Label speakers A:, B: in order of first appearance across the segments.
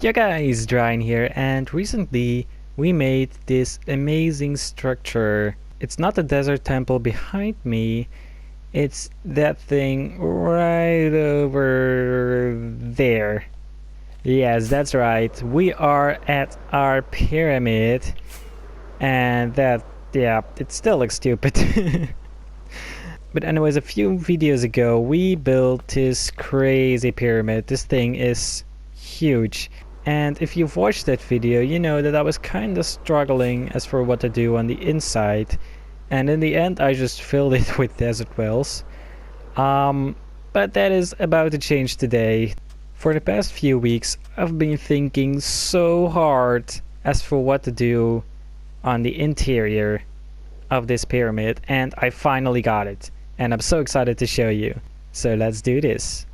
A: Yo guys, Dryan here, and recently we made this amazing structure. It's not the desert temple behind me, it's that thing right over there. Yes, that's right. We are at our pyramid, and yeah, it still looks stupid. But anyways, a few videos ago we built this crazy pyramid. This thing is huge. And if you've watched that video, you know that I was kinda struggling as for what to do on the inside. And in the end I just filled it with desert wells. But that is about to change today. For the past few weeks I've been thinking so hard as for what to do on the interior of this pyramid, and I finally got it. And I'm so excited to show you. So let's do this.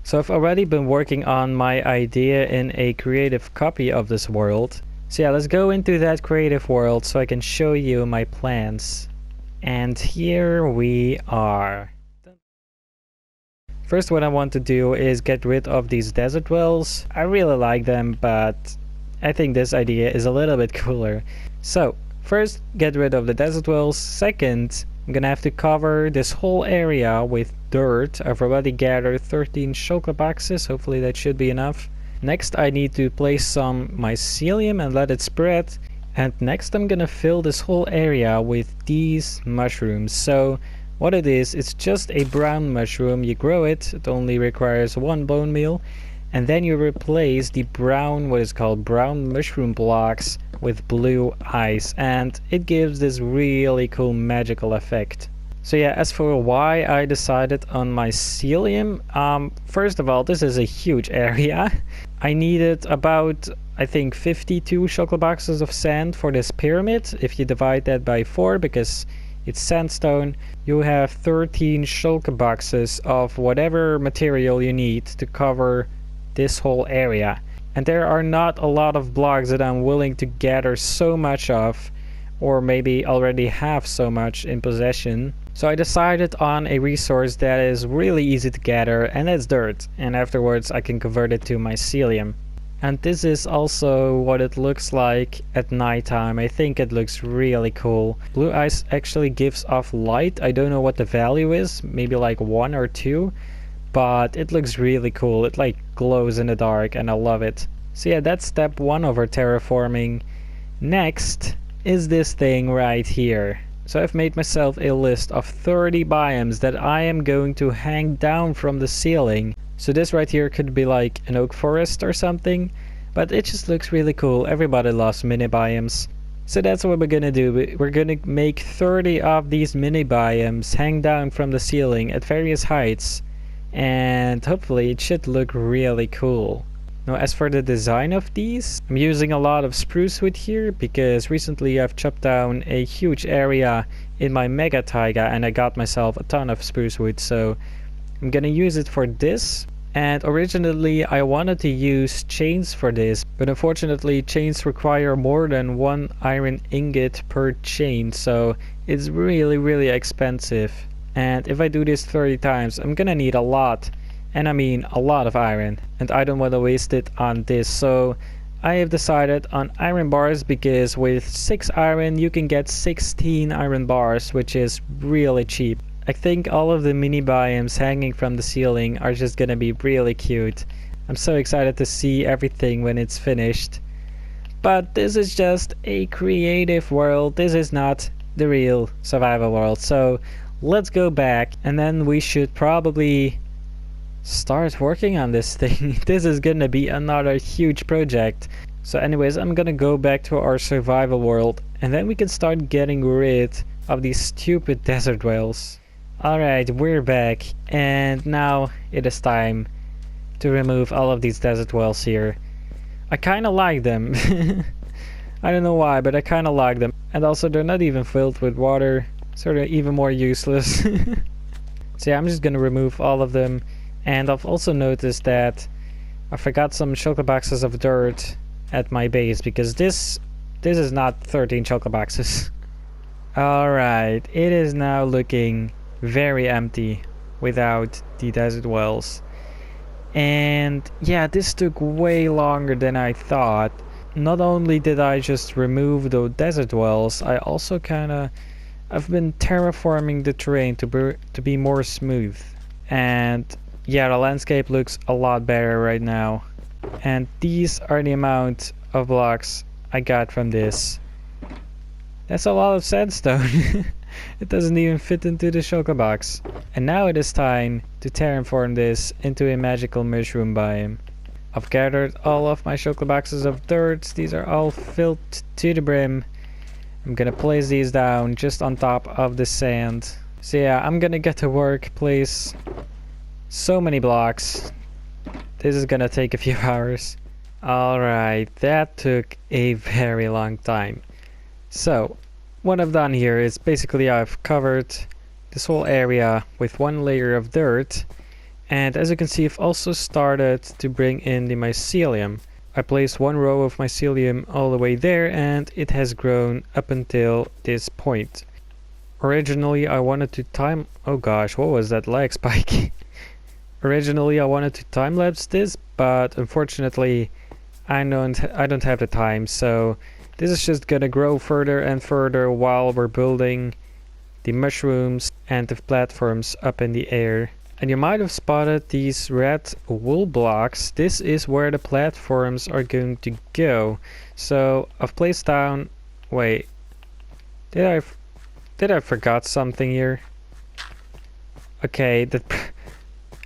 A: So I've already been working on my idea in a creative copy of this world. So yeah, let's go into that creative world so I can show you my plans. And here we are. First, what I want to do is get rid of these desert wells. I really like them, but I think this idea is a little bit cooler. So first, get rid of the desert wells. Second, I'm gonna have to cover this whole area with dirt. I've already gathered 13 chocolate boxes. Hopefully that should be enough. Next, I need to place some mycelium and let it spread. And next, I'm gonna fill this whole area with these mushrooms. So what it is, it's just a brown mushroom. You grow it, it only requires 1 bone meal. And then you replace the brown, what is called brown mushroom blocks with blue ice, and it gives this really cool magical effect. So yeah, as for why I decided on mycelium, first of all, this is a huge area. I needed about, I think, 52 chocolate boxes of sand for this pyramid. If you divide that by 4, because it's sandstone, you have 13 shulker boxes of whatever material you need to cover this whole area. And there are not a lot of blocks that I'm willing to gather so much of, or maybe already have so much in possession. So I decided on a resource that is really easy to gather, and that's dirt. And afterwards I can convert it to mycelium. And this is also what it looks like at nighttime. I think it looks really cool. Blue ice actually gives off light. I don't know what the value is, maybe like 1 or 2, but it looks really cool. It like glows in the dark and I love it. So yeah, that's step 1 of our terraforming. Next is this thing right here. So I've made myself a list of 30 biomes that I am going to hang down from the ceiling. So this right here could be like an oak forest or something, but it just looks really cool. Everybody loves mini-biomes. So that's what we're gonna do. We're gonna make 30 of these mini-biomes hang down from the ceiling at various heights, and hopefully it should look really cool. Now as for the design of these, I'm using a lot of spruce wood here because recently I've chopped down a huge area in my mega taiga and I got myself a ton of spruce wood, so I'm gonna use it for this. And originally I wanted to use chains for this, but unfortunately chains require more than 1 iron ingot per chain, so it's really expensive. And if I do this 30 times, I'm gonna need a lot, and I mean a lot of iron, and I don't want to waste it on this. So I have decided on iron bars because with 6 iron you can get 16 iron bars, which is really cheap. I think all of the mini biomes hanging from the ceiling are just gonna be really cute. I'm so excited to see everything when it's finished. But this is just a creative world. This is not the real survival world. So let's go back and then we should probably start working on this thing. This is gonna be another huge project. So anyways, I'm gonna go back to our survival world and then we can start getting rid of these stupid desert whales. Alright, we're back, and now it is time to remove all of these desert wells here. I kinda like them. I don't know why, but I kinda like them. And also they're not even filled with water, so they're even more useless. So yeah, I'm just gonna remove all of them. And I've also noticed that I forgot some chocolate boxes of dirt at my base, because this is not 13 chocolate boxes. Alright, it is now looking very empty without the desert wells. And yeah, this took way longer than I thought. Not only did I just remove the desert wells, I also I've been terraforming the terrain to be more smooth. And yeah, the landscape looks a lot better right now. And these are the amount of blocks I got from this. That's a lot of sandstone. It doesn't even fit into the shulker box. And now it is time to terraform this into a magical mushroom biome. I've gathered all of my shulker boxes of dirt. These are all filled to the brim. I'm gonna place these down just on top of the sand. So yeah, I'm gonna get to work, place so many blocks. This is gonna take a few hours. Alright, that took a very long time. So, what I've done here is basically I've covered this whole area with one layer of dirt, and as you can see I've also started to bring in the mycelium. I placed one row of mycelium all the way there and it has grown up until this point. Originally I wanted to oh gosh, what was that lag spike? Originally I wanted to time-lapse this, but unfortunately I don't have the time, so this is just gonna grow further and further while we're building the mushrooms and the platforms up in the air. And you might have spotted these red wool blocks. This is where the platforms are going to go. So I've placed down... Wait, did I forgot something here? Okay,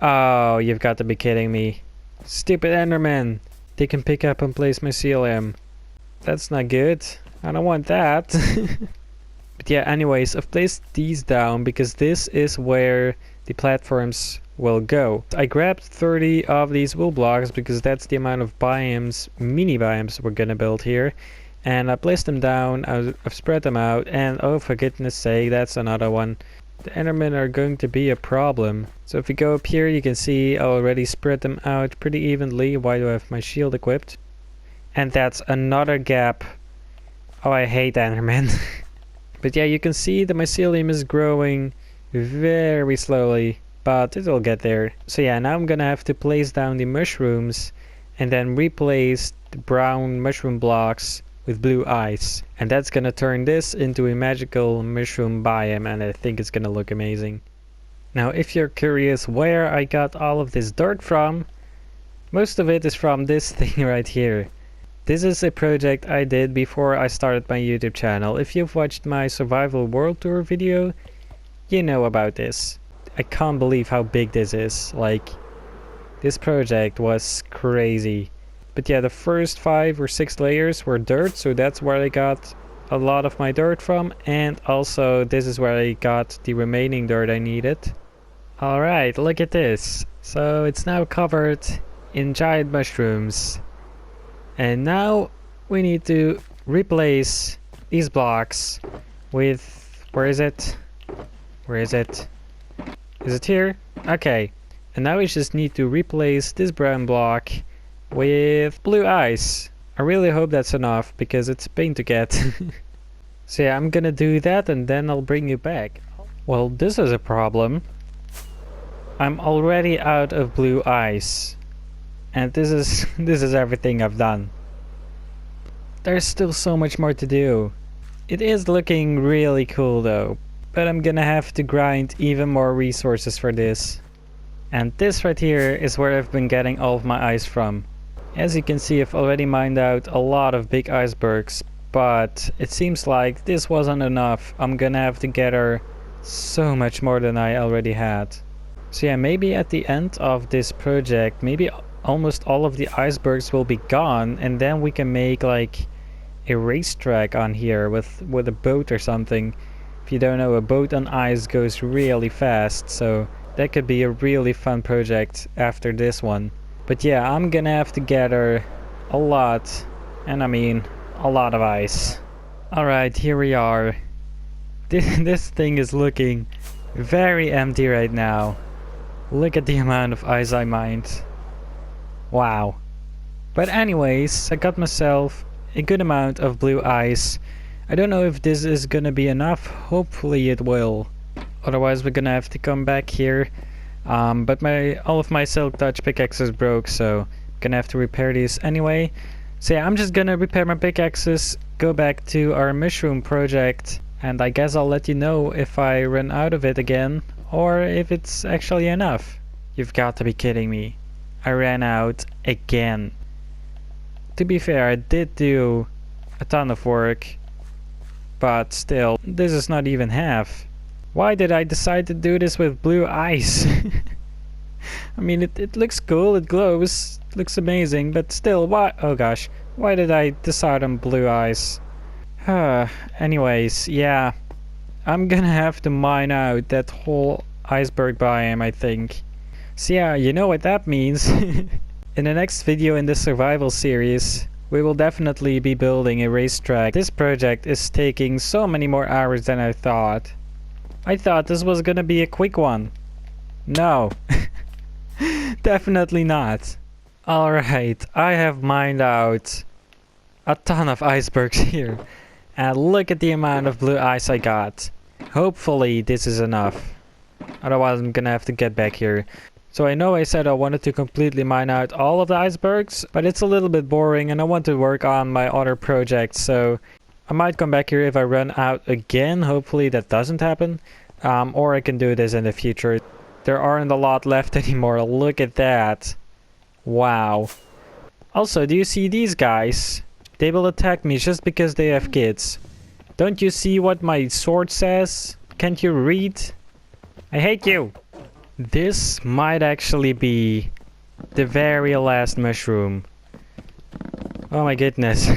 A: oh, you've got to be kidding me. Stupid Enderman! They can pick up and place mycelium. That's not good. I don't want that. But yeah, anyways, I've placed these down because this is where the platforms will go. I grabbed 30 of these wool blocks because that's the amount of biomes, mini-biomes we're gonna build here. And I placed them down, I've spread them out, and oh for goodness sake, that's another one. The Endermen are going to be a problem. So if we go up here, you can see I already spread them out pretty evenly. Why do I have my shield equipped? And that's another gap. Oh, I hate Endermen. But yeah, you can see the mycelium is growing very slowly, but it'll get there. So yeah, now I'm gonna have to place down the mushrooms and then replace the brown mushroom blocks with blue ice. And that's gonna turn this into a magical mushroom biome, and I think it's gonna look amazing. Now if you're curious where I got all of this dirt from, most of it is from this thing right here. This is a project I did before I started my YouTube channel. If you've watched my survival world tour video, you know about this. I can't believe how big this is. Like, this project was crazy. But yeah, the first 5 or 6 layers were dirt, so that's where I got a lot of my dirt from. And also, this is where I got the remaining dirt I needed. Alright, look at this. So it's now covered in giant mushrooms. And now we need to replace these blocks with... Where is it? Where is it? Is it here? Okay. And now we just need to replace this brown block with blue ice. I really hope that's enough because it's a pain to get. So yeah, I'm gonna do that and then I'll bring you back. Well, this is a problem. I'm already out of blue ice. And this is everything I've done. There's still so much more to do. It is looking really cool though, but I'm gonna have to grind even more resources for this. And this right here is where I've been getting all of my ice from. As you can see, I've already mined out a lot of big icebergs, but it seems like this wasn't enough. I'm gonna have to gather so much more than I already had. So yeah, maybe at the end of this project, maybe almost all of the icebergs will be gone, and then we can make like a racetrack on here with a boat or something. If you don't know, a boat on ice goes really fast, so that could be a really fun project after this one. But yeah, I'm gonna have to gather a lot, and I mean a lot of ice. Alright, here we are. This thing is looking very empty right now. Look at the amount of ice I mined. Wow. But anyways, I got myself a good amount of blue ice. I don't know if this is gonna be enough. Hopefully it will. otherwise we're gonna have to come back here. But all of my silk touch pickaxes broke, so gonna have to repair these anyway. So yeah, I'm just gonna repair my pickaxes, go back to our mushroom project, and I guess I'll let you know if I run out of it again, or if it's actually enough. You've got to be kidding me. I ran out again. To be fair, I did do a ton of work, but still, this is not even half. Why did I decide to do this with blue ice? I mean, it looks cool, it glows, looks amazing, but still, why? Oh gosh, why did I decide on blue ice? Anyways, yeah, I'm gonna have to mine out that whole iceberg biome, I think. So yeah, you know what that means. In the next video in this survival series, we will definitely be building a racetrack. This project is taking so many more hours than I thought. I thought this was gonna be a quick one. No. Definitely not. Alright, I have mined out a ton of icebergs here. And look at the amount of blue ice I got. Hopefully this is enough. Otherwise I'm gonna have to get back here. So I know I said I wanted to completely mine out all of the icebergs, but it's a little bit boring and I want to work on my other projects, so I might come back here if I run out again. Hopefully that doesn't happen. Or I can do this in the future. There aren't a lot left anymore. Look at that. Wow. Also, do you see these guys? They will attack me just because they have kids. Don't you see what my sword says? Can't you read? I hate you. This might actually be the very last mushroom. Oh my goodness.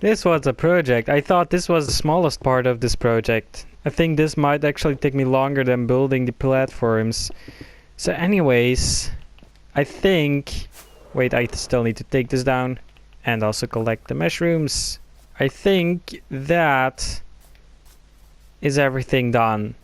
A: This was a project. I thought this was the smallest part of this project. I think this might actually take me longer than building the platforms. So anyways, I think... Wait, I still need to take this down and also collect the mushrooms. I think that is everything done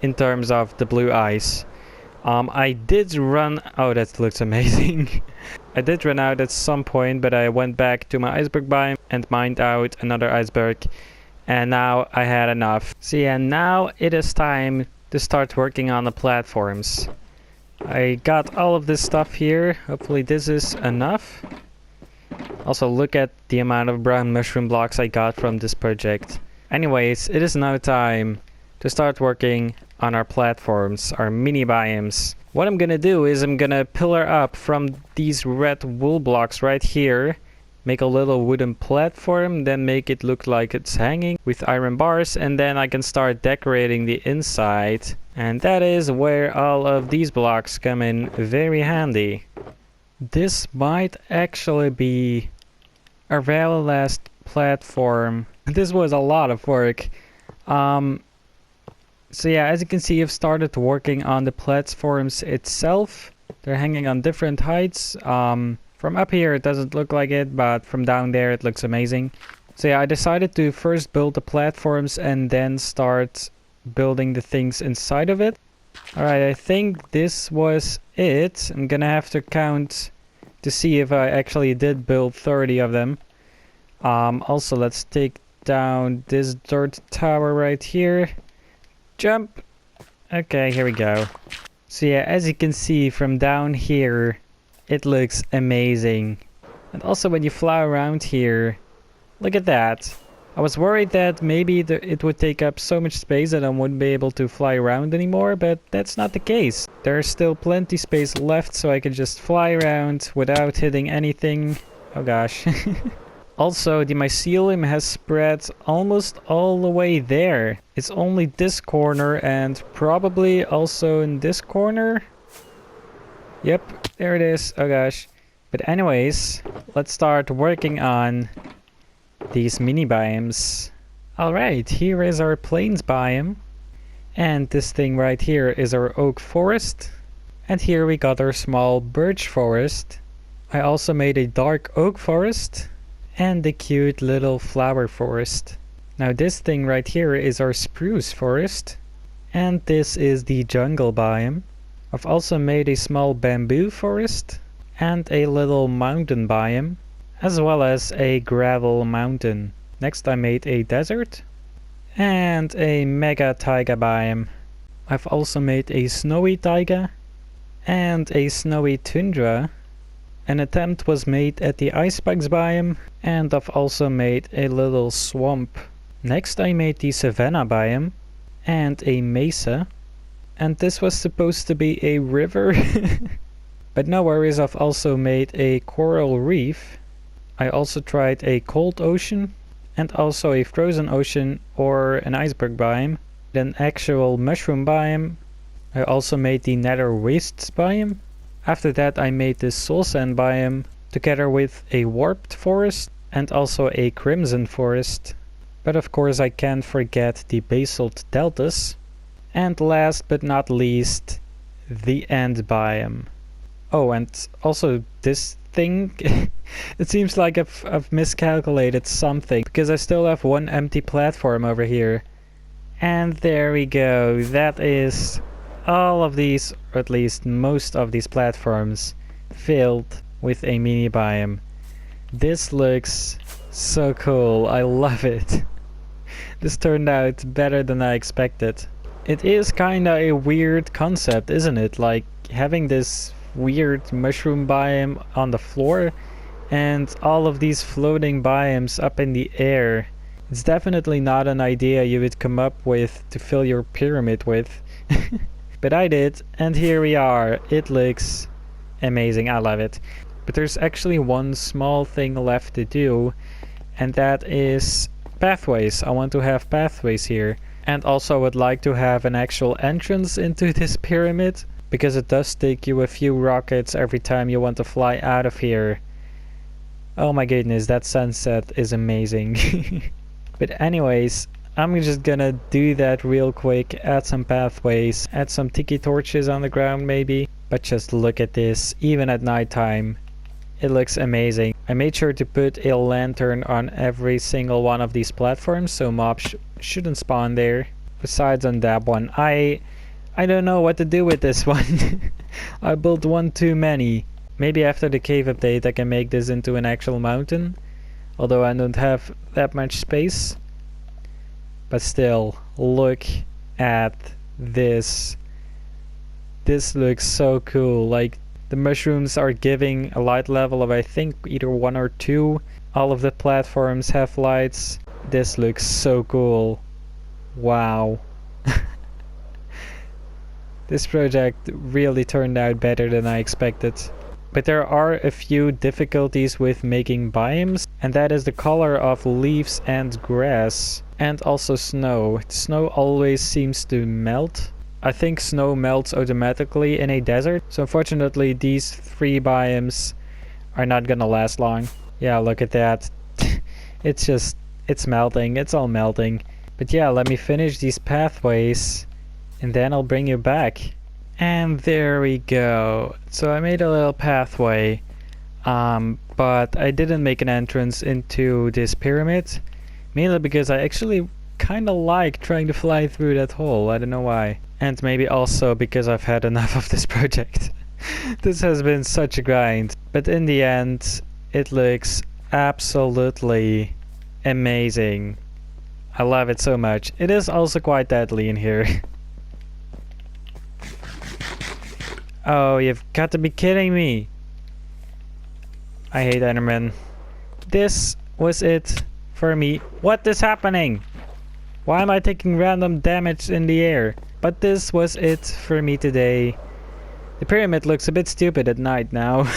A: in terms of the blue ice. I did run... Oh, that looks amazing. I did run out at some point, but I went back to my iceberg biome and mined out another iceberg. And now I had enough. So yeah, now it is time to start working on the platforms. I got all of this stuff here. Hopefully this is enough. Also look at the amount of brown mushroom blocks I got from this project. Anyways, it is now time to start working on our platforms, our mini biomes. What I'm gonna do is I'm gonna pillar up from these red wool blocks right here, make a little wooden platform, then make it look like it's hanging with iron bars, and then I can start decorating the inside. And that is where all of these blocks come in very handy. This might actually be our very last platform. This was a lot of work. So yeah, as you can see, I've started working on the platforms itself. They're hanging on different heights. From up here it doesn't look like it, but from down there it looks amazing. So yeah, I decided to first build the platforms and then start building the things inside of it. Alright, I think this was it. I'm gonna have to count to see if I actually did build 30 of them. Also, let's take down this dirt tower right here. Jump! Okay, here we go. So yeah, as you can see from down here, it looks amazing. And also when you fly around here, look at that. I was worried that maybe it would take up so much space that I wouldn't be able to fly around anymore, but that's not the case. There's still plenty space left, so I can just fly around without hitting anything. Oh gosh. Also, the mycelium has spread almost all the way there. It's only this corner and probably also in this corner. Yep, there it is. Oh gosh. But anyways, let's start working on these mini biomes. Alright, here is our plains biome. And this thing right here is our oak forest. And here we got our small birch forest. I also made a dark oak forest. And the cute little flower forest. Now this thing right here is our spruce forest. And this is the jungle biome. I've also made a small bamboo forest. And a little mountain biome. As well as a gravel mountain. Next I made a desert. and a mega taiga biome. I've also made a snowy taiga and a snowy tundra. An attempt was made at the icebox biome, and I've also made a little swamp. Next I made the savanna biome and a mesa, and this was supposed to be a river. But no worries, I've also made a coral reef. I also tried a cold ocean and also a frozen ocean or an iceberg biome, an actual mushroom biome. I also made the nether wastes biome. After that I made this soul sand biome together with a warped forest and also a crimson forest. But of course I can't forget the basalt deltas. And last but not least, the end biome. Oh, and also this thing, it seems like I've miscalculated something, because I still have one empty platform over here. And there we go, that is all of these, or at least most of these platforms, filled with a mini biome. This looks so cool, I love it. This turned out better than I expected. It is kinda a weird concept, isn't it? Like having this weird mushroom biome on the floor and all of these floating biomes up in the air. It's definitely not an idea you would come up with to fill your pyramid with. But I did, and here we are. It looks amazing, I love it. But there's actually one small thing left to do, and that is pathways. I want to have pathways here. And also would like to have an actual entrance into this pyramid, because it does take you a few rockets every time you want to fly out of here. Oh my goodness, that sunset is amazing. But anyways, I'm just gonna do that real quick, add some pathways, add some tiki torches on the ground maybe. But just look at this, even at nighttime. It looks amazing. I made sure to put a lantern on every single one of these platforms so mobs shouldn't spawn there. Besides on that one, I don't know what to do with this one. I built one too many. Maybe after the cave update I can make this into an actual mountain. Although I don't have that much space. But still, look at this. This looks so cool. Like, the mushrooms are giving a light level of I think either 1 or 2. All of the platforms have lights. This looks so cool. Wow. This project really turned out better than I expected. But there are a few difficulties with making biomes, and that is the color of leaves and grass, and also snow. Snow always seems to melt. I think snow melts automatically in a desert, so unfortunately these 3 biomes are not gonna last long. Yeah, look at that. It's melting, it's all melting. But yeah, let me finish these pathways, and then I'll bring you back. And there we go. So I made a little pathway, but I didn't make an entrance into this pyramid, mainly because I actually kinda like trying to fly through that hole, I don't know why. And maybe also because I've had enough of this project. This has been such a grind, but in the end, it looks absolutely amazing. I love it so much. It is also quite deadly in here. Oh, you've got to be kidding me. I hate Enderman. This was it for me. What is happening? Why am I taking random damage in the air? But this was it for me today. The pyramid looks a bit stupid at night now.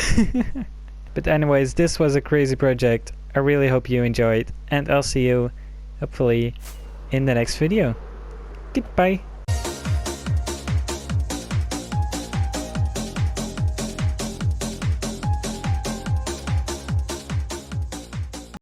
A: But anyways, this was a crazy project. I really hope you enjoyed, and I'll see you, hopefully, in the next video. Goodbye.